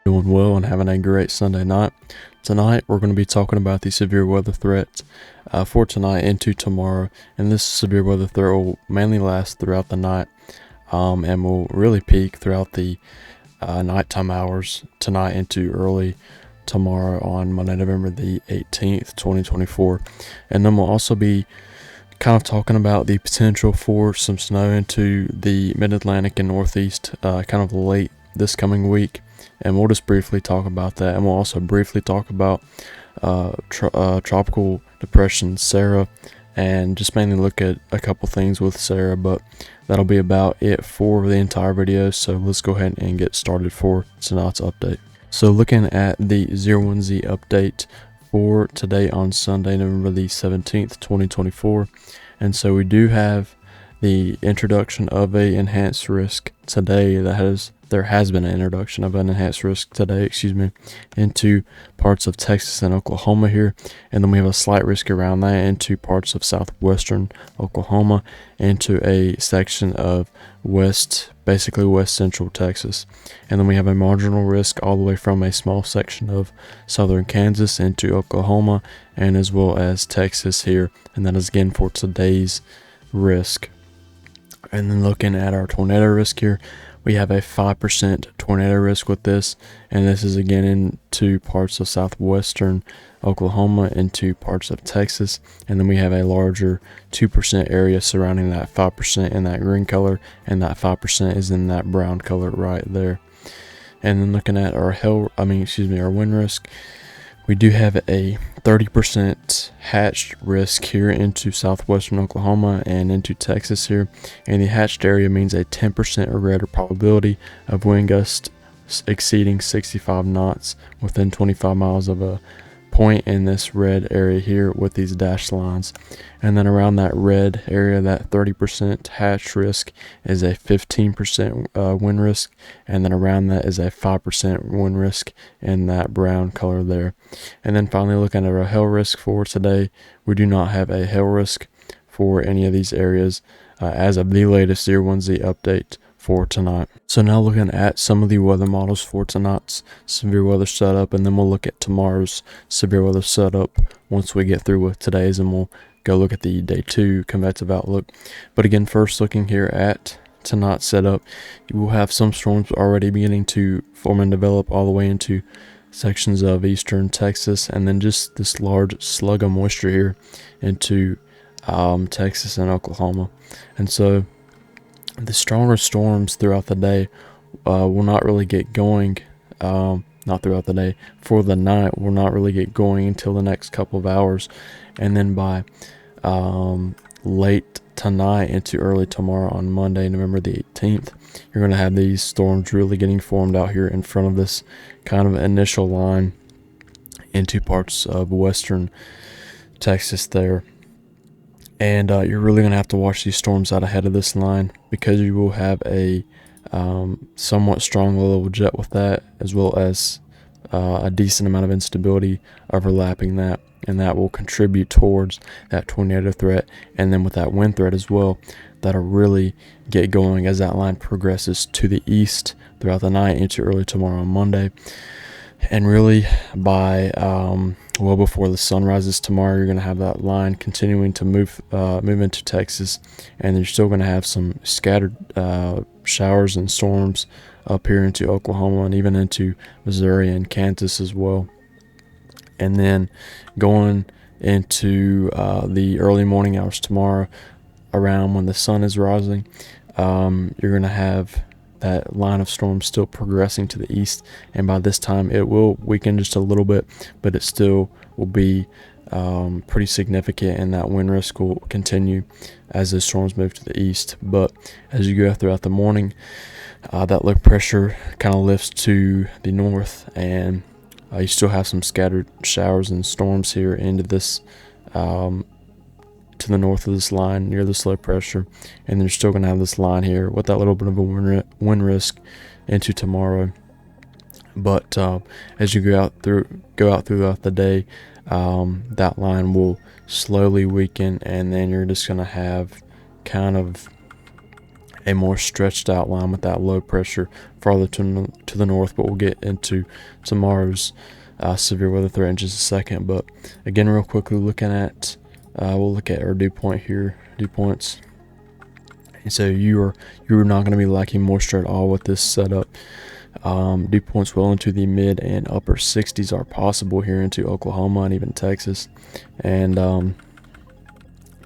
Doing well and having a great Sunday night. Tonight we're going to be talking about the severe weather threats for tonight into tomorrow, and this severe weather threat will mainly last throughout the night and will really peak throughout the nighttime hours tonight into early tomorrow on Monday, November the 18th, 2024. And then we'll also be kind of talking about the potential for some snow into the mid-Atlantic and Northeast kind of late this coming week, and we'll just briefly talk about that. And we'll also briefly talk about Tropical Depression Sara, and just mainly look at a couple things with Sara, but that'll be about it for the entire video. So let's go ahead and get started for tonight's update. So looking at the 01Z update for today on Sunday, November the 17th, 2024. And so we do have the introduction of a enhanced risk today. There has been an introduction of an enhanced risk today, into parts of Texas and Oklahoma here. And then we have a slight risk around that into parts of southwestern Oklahoma, into a section of basically west central Texas. And then we have a marginal risk all the way from a small section of southern Kansas into Oklahoma, and as well as Texas here. And that is again for today's risk. And then looking at our tornado risk here, we have a 5% tornado risk with this, and this is again into parts of southwestern Oklahoma, into parts of Texas. And then we have a larger 2% area surrounding that 5% in that green color, and that 5% is in that brown color right there. And then looking at our our wind risk, we do have a 30% hatched risk here into southwestern Oklahoma and into Texas here. And the hatched area means a 10% or greater probability of wind gusts exceeding 65 knots within 25 miles of a point in this red area here with these dashed lines. And then around that red area, that 30% hatch risk is a 15% wind risk, and then around that is a 5% wind risk in that brown color there. And then finally, looking at our hail risk for today, we do not have a hail risk for any of these areas as of the latest 01Z update for tonight. So now looking at some of the weather models for tonight's severe weather setup, and then we'll look at tomorrow's severe weather setup once we get through with today's, and we'll go look at the day 2 convective outlook. But again, first looking here at tonight's setup, you will have some storms already beginning to form and develop all the way into sections of eastern Texas, and then just this large slug of moisture here into Texas and Oklahoma. And so the stronger storms throughout the day will not really get going, not throughout the day, for the night will not really get going until the next couple of hours. And then by late tonight into early tomorrow on Monday, November the 18th, you're going to have these storms really getting formed out here in front of this kind of initial line into parts of western Texas there. And you're really going to have to watch these storms out ahead of this line, because you will have a somewhat strong low-level jet with that, as well as a decent amount of instability overlapping that, and that will contribute towards that tornado threat. And then with that wind threat as well, that'll really get going as that line progresses to the east throughout the night into early tomorrow on Monday. And really by well before the sun rises tomorrow, you're going to have that line continuing to move into Texas, and you're still going to have some scattered showers and storms up here into Oklahoma and even into Missouri and Kansas as well. And then going into the early morning hours tomorrow, around when the sun is rising, you're going to have that line of storms still progressing to the east, and by this time it will weaken just a little bit, but it still will be pretty significant, and that wind risk will continue as the storms move to the east. But as you go throughout the morning, that low pressure kind of lifts to the north, and you still have some scattered showers and storms here into this to the north of this line near this low pressure, and you're still going to have this line here with that little bit of a wind risk into tomorrow. But as you go out throughout the day, that line will slowly weaken, and then you're just going to have kind of a more stretched out line with that low pressure farther to the north, but we'll get into tomorrow's severe weather threat in just a second. But again, real quickly, looking at we'll look at our dew point here, dew points. And so you're not going to be lacking moisture at all with this setup. Dew points well into the mid and upper 60s are possible here into Oklahoma and even Texas, and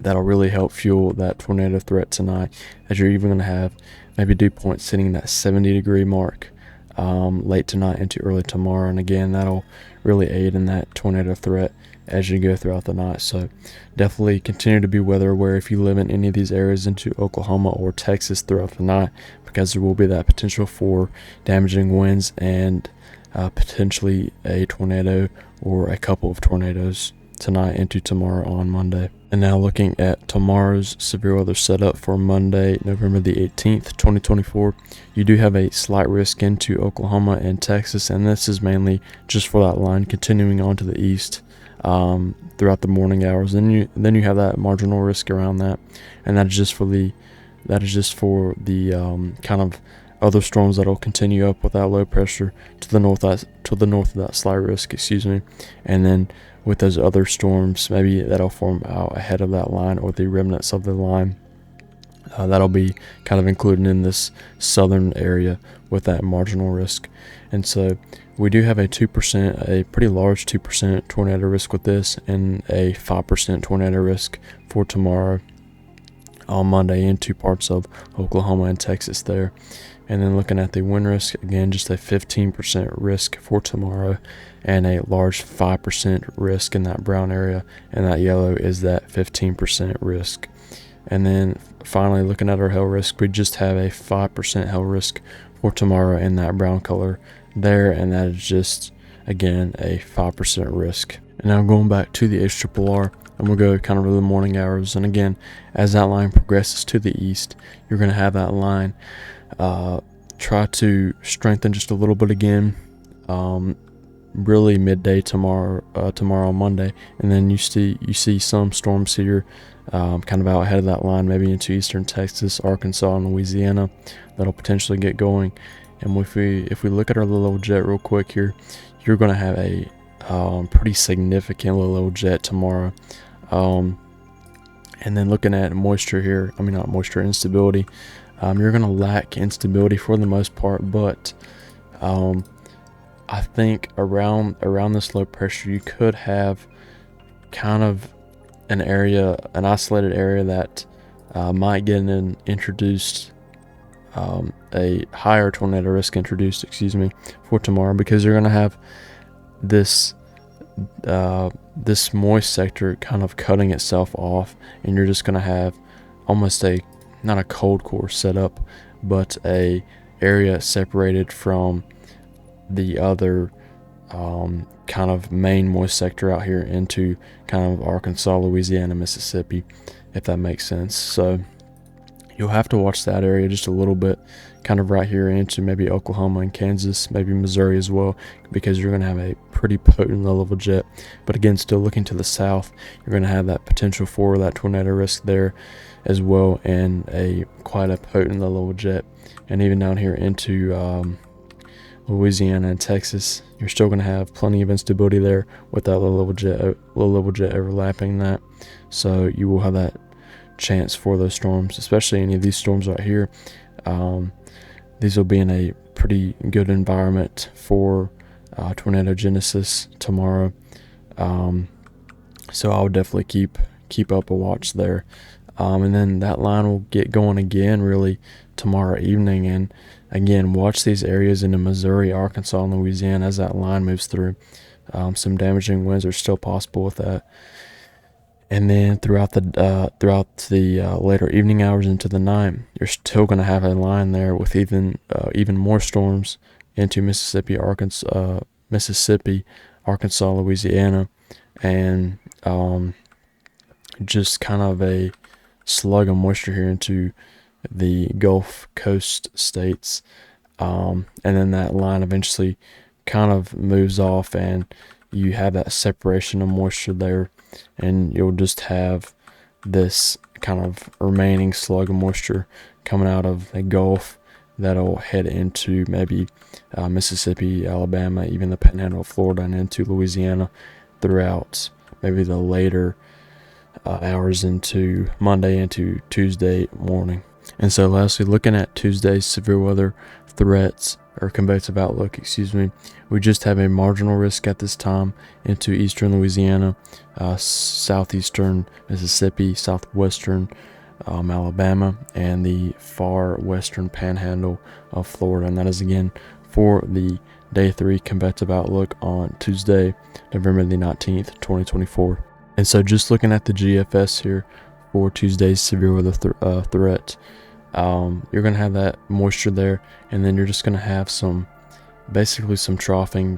that'll really help fuel that tornado threat tonight, as you're even going to have maybe dew points sitting in that 70-degree mark late tonight into early tomorrow. And again, that'll really aid in that tornado threat as you go throughout the night. So definitely continue to be weather aware if you live in any of these areas into Oklahoma or Texas throughout the night, because there will be that potential for damaging winds and potentially a tornado or a couple of tornadoes tonight into tomorrow on Monday. And now looking at tomorrow's severe weather setup for Monday, November the 18th, 2024, you do have a slight risk into Oklahoma and Texas, and this is mainly just for that line continuing on to the east throughout the morning hours. Then you have that marginal risk around that, and that is just for the kind of other storms that'll continue up with that low pressure to the north of that slight risk, and then with those other storms, maybe that'll form out ahead of that line or the remnants of the line. That'll be kind of included in this southern area with that marginal risk. And so we do have a pretty large 2% tornado risk with this, and a 5% tornado risk for tomorrow on Monday in two parts of Oklahoma and Texas there. And then looking at the wind risk, again, just a 15% risk for tomorrow, and a large 5% risk in that brown area, and that yellow is that 15% risk. And then finally, looking at our hail risk, we just have a 5% hail risk for tomorrow in that brown color there, and that is just, again, a 5% risk. And now going back to the HRRR, and we'll go kind of over the morning hours. And again, as that line progresses to the east, you're going to have that line try to strengthen just a little bit again, really midday tomorrow on Monday, and then you see some storms here kind of out ahead of that line, maybe into eastern Texas, Arkansas, and Louisiana, that'll potentially get going. And if we look at our low level jet real quick here, you're going to have a pretty significant low level jet tomorrow. And then looking at moisture here, not moisture, instability, you're going to lack instability for the most part, but I think around this low pressure, you could have kind of an isolated area that might get introduced, a higher tornado risk introduced, for tomorrow, because you're going to have this moist sector kind of cutting itself off, and you're just going to have almost not a cold core setup, but a area separated from the other kind of main moist sector out here into kind of Arkansas, Louisiana, Mississippi, if that makes sense. So you'll have to watch that area just a little bit, kind of right here into maybe Oklahoma and Kansas, maybe Missouri as well, because you're going to have a pretty potent low level jet. But again, still looking to the south, you're going to have that potential for that tornado risk there as well, and quite a potent low level jet. And even down here into Louisiana and Texas, you're still going to have plenty of instability there with that low level jet overlapping that. So you will have that chance for those storms, especially any of these storms right here. These will be in a pretty good environment for tornado genesis tomorrow. So I would definitely keep up a watch there. And then that line will get going again really tomorrow evening. And again, watch these areas into Missouri, Arkansas, and Louisiana as that line moves through. Some damaging winds are still possible with that. And then throughout the later evening hours into the night, you're still going to have a line there with even more storms into Mississippi, Arkansas, Louisiana, and just kind of a slug of moisture here into the Gulf Coast states. And then that line eventually kind of moves off, and you have that separation of moisture there, and you'll just have this kind of remaining slug of moisture coming out of the Gulf that'll head into maybe Mississippi, Alabama, even the Panhandle of Florida, and into Louisiana throughout maybe the later hours into Monday into Tuesday morning. And so lastly, looking at Tuesday's severe weather threats or convective outlook, we just have a marginal risk at this time into eastern Louisiana, southeastern Mississippi, southwestern Alabama, and the far western panhandle of Florida. And that is again for the day 3 convective outlook on Tuesday, November the 19th, 2024. And so just looking at the GFS here for Tuesday's severe weather threat, you're going to have that moisture there, and then you're just going to have basically some troughing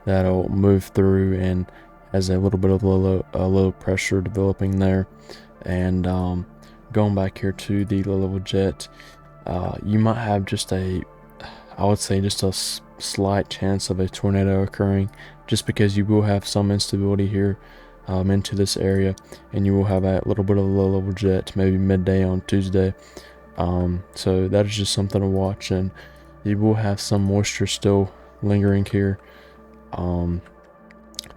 that'll move through and has a little bit of low pressure developing there. And going back here to the low-level jet, you might have just a slight chance of a tornado occurring, just because you will have some instability here into this area, and you will have a little bit of a low-level jet maybe midday on Tuesday. So that is just something to watch, and you will have some moisture still lingering here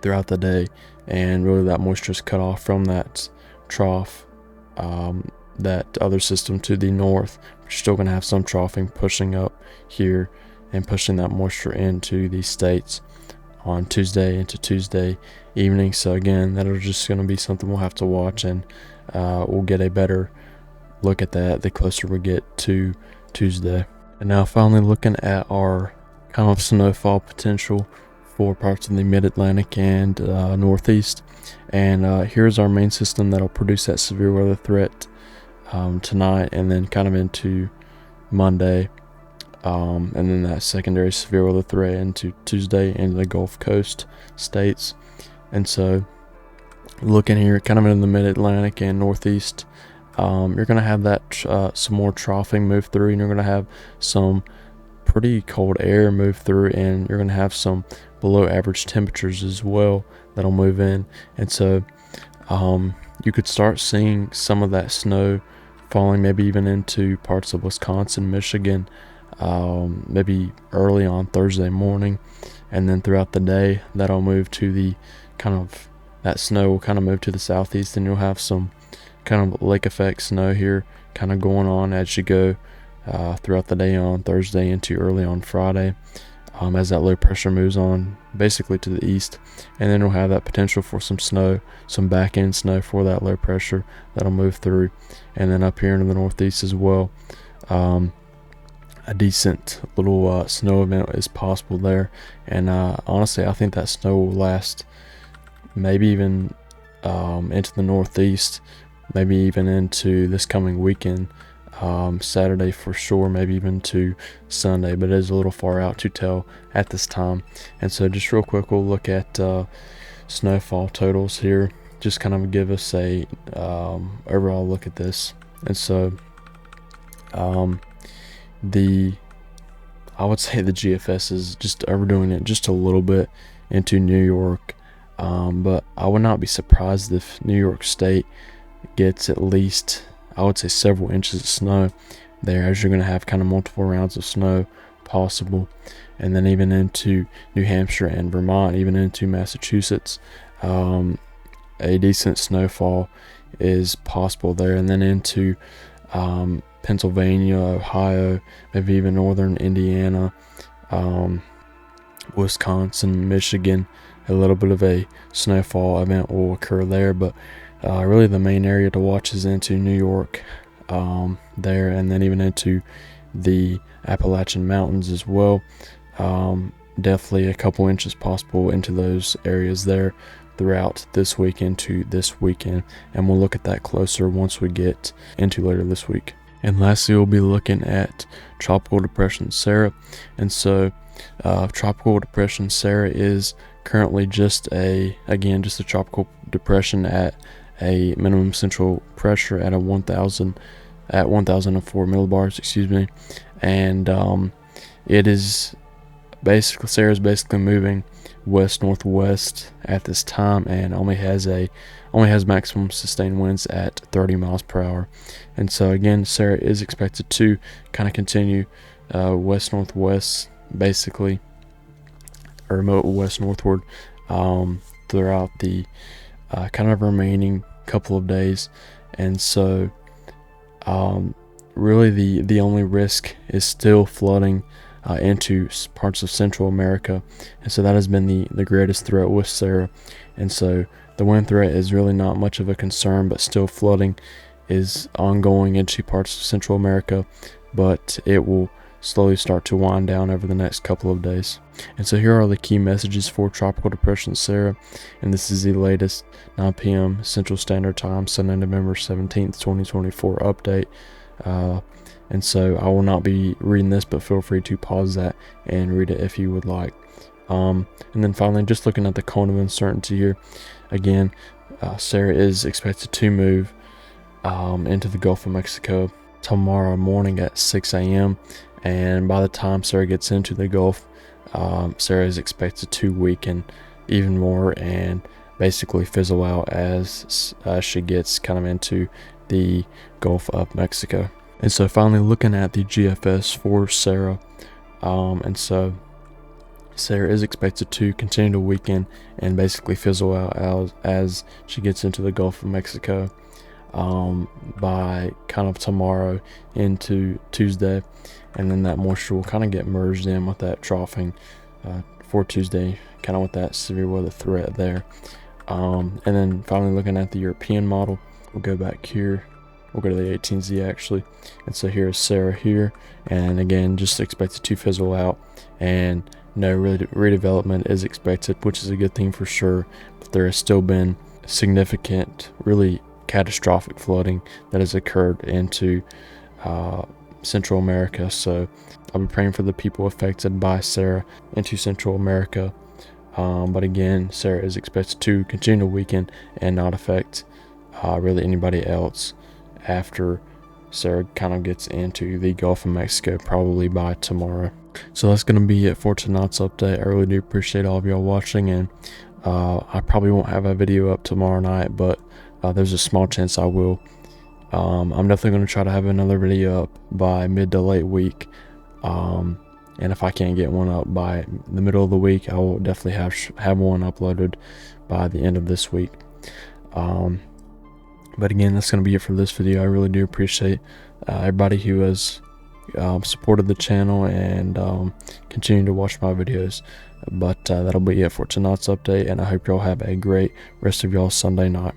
throughout the day, and really that moisture is cut off from that trough, that other system to the north. You're still going to have some troughing pushing up here and pushing that moisture into these states on Tuesday into Tuesday evening. So again, that is just going to be something we'll have to watch, and we'll get a better look at that the closer we get to Tuesday. And now finally looking at our kind of snowfall potential for parts of the mid-Atlantic and northeast. And here's our main system that'll produce that severe weather threat tonight, and then kind of into Monday, and then that secondary severe weather threat into Tuesday into the Gulf Coast states. And so looking here kind of in the mid-Atlantic and northeast, you're going to have that some more troughing move through, and you're going to have some pretty cold air move through, and you're going to have some below average temperatures as well that'll move in. And so you could start seeing some of that snow falling maybe even into parts of Wisconsin, Michigan, maybe early on Thursday morning, and then throughout the day that'll move to the that snow will kind of move to the southeast, and you'll have some kind of lake effect snow here kind of going on as you go throughout the day on Thursday into early on Friday, as that low pressure moves on basically to the east. And then we'll have that potential for some snow, some back end snow for that low pressure that'll move through. And then up here in the northeast as well, a decent little snow event is possible there. And honestly, I think that snow will last maybe even into the northeast, maybe even into this coming weekend, Saturday for sure, maybe even to Sunday, but it is a little far out to tell at this time. And so just real quick, we'll look at snowfall totals here, just kind of give us a overall look at this. And so I would say the GFS is just overdoing it just a little bit into New York, but I would not be surprised if New York State gets at least, I would say, several inches of snow there, as you're going to have kind of multiple rounds of snow possible. And then even into New Hampshire and Vermont, even into Massachusetts, a decent snowfall is possible there. And then into Pennsylvania, Ohio, maybe even northern Indiana, Wisconsin, Michigan, a little bit of a snowfall event will occur there. But really the main area to watch is into New York there, and then even into the Appalachian Mountains as well. Definitely a couple inches possible into those areas there throughout this week into this weekend, and we'll look at that closer once we get into later this week. And lastly, we'll be looking at Tropical Depression Sara. And so Tropical Depression Sara is currently just a tropical depression at a minimum central pressure at 1004 millibars, and it is basically, Sara's basically moving west northwest at this time, and only has maximum sustained winds at 30 miles per hour. And so again, Sara is expected to kind of continue west northwest, basically, or remote west northward throughout the kind of remaining couple of days. And so really the only risk is still flooding into parts of Central America, and so that has been the greatest threat with Sara. And so the wind threat is really not much of a concern, but still flooding is ongoing into parts of Central America, but it will slowly start to wind down over the next couple of days. And so here are the key messages for Tropical Depression Sara, and this is the latest 9 p.m. Central Standard Time, Sunday, November 17th, 2024 update. And so I will not be reading this, but feel free to pause that and read it if you would like. And then finally, just looking at the cone of uncertainty here, again, Sara is expected to move into the Gulf of Mexico tomorrow morning at 6 a.m. And by the time Sara gets into the Gulf, Sara is expected to weaken even more and basically fizzle out as she gets kind of into the Gulf of Mexico. And so finally, looking at the GFS for Sara, and so Sara is expected to continue to weaken and basically fizzle out as she gets into the Gulf of Mexico by kind of tomorrow into Tuesday, and then that moisture will kind of get merged in with that troughing for Tuesday, kind of with that severe weather threat there. And then finally, looking at the European model, we'll go back here. We'll go to the 18Z actually, and so here is Sara here, and again just expected to fizzle out, and no redevelopment is expected, which is a good thing for sure. But there has still been significant, really catastrophic flooding that has occurred into Central America. So I'll be praying for the people affected by Sara into Central America. But again, Sara is expected to continue to weaken and not affect really anybody else after Sara kind of gets into the Gulf of Mexico, probably by tomorrow. So that's going to be it for tonight's update. I really do appreciate all of y'all watching, and I probably won't have a video up tomorrow night, but there's a small chance I will. I'm definitely going to try to have another video up by mid to late week, and if I can't get one up by the middle of the week, I will definitely have one uploaded by the end of this week. But again, that's going to be it for this video. I really do appreciate everybody who has supported the channel and continue to watch my videos. But that'll be it for tonight's update, and I hope y'all have a great rest of y'all's Sunday night.